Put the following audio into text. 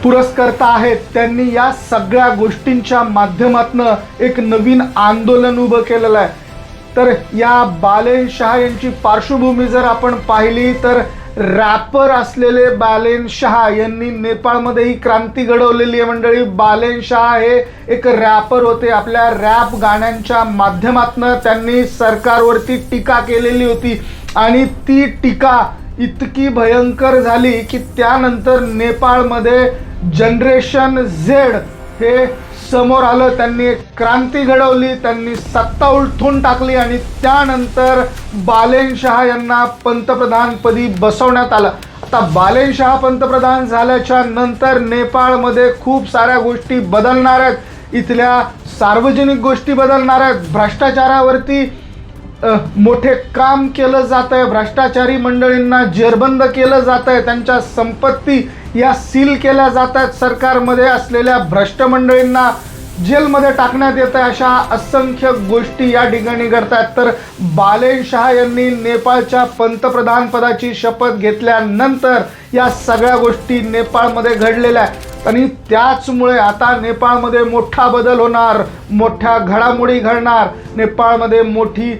पुरस्कर्ता आहेत त्यांनी या सगळ्या गोष्टींच्या माध्यमातून एक नवीन आंदोलन उभं केलेलं आहे। तर या बालेन शाह यांची पार्श्वभूमी जर आपण पाहिली तर रॅपर असलेले बालेन शाह यांनी नेपाळमध्येही क्रांती घडवलेली आहे मंडळी। बालेन शाह हे एक रॅपर होते। आपल्या रॅप गाण्यांच्या माध्यमातून त्यांनी सरकारवरती टीका केलेली होती आणि ती टीका इतकी भयंकर झाली की त्यानंतर नेपाळमध्ये जनरेशन झेड हे समोर आलं। त्यांनी एक क्रांती घडवली, त्यांनी सत्ता उलथून टाकली आणि त्यानंतर बालेन शाह यांना पंतप्रधानपदी बसवण्यात आलं। आता बालेन शाह पंतप्रधान झाल्याच्या नंतर नेपाळमध्ये खूप साऱ्या गोष्टी बदलणार आहेत। इथल्या सार्वजनिक गोष्टी बदलणार आहेत। भ्रष्टाचारावरती मोठे काम केलं जात आहे। भ्रष्टाचारी मंडळींना जेरबंद केलं जात आहे। त्यांच्या संपत्ती या सील केल्या जात आहेत। सरकारमध्ये असलेल्या भ्रष्ट मंडळींना जेलमध्ये टाकण्यात येतं। अशा असंख्य गोष्टी या ठिकाणी घडतात। तर बालेन शाह यांनी नेपाळच्या पंतप्रधान पदाची शपथ घेतल्यानंतर या सगळ्या गोष्टी नेपाळमध्ये घडलेल्या आहेत आणि त्याचमुळे आता नेपाळमध्ये मोठा बदल होणार, मोठ्या घडामोडी घडणार। नेपाळमध्ये मोठी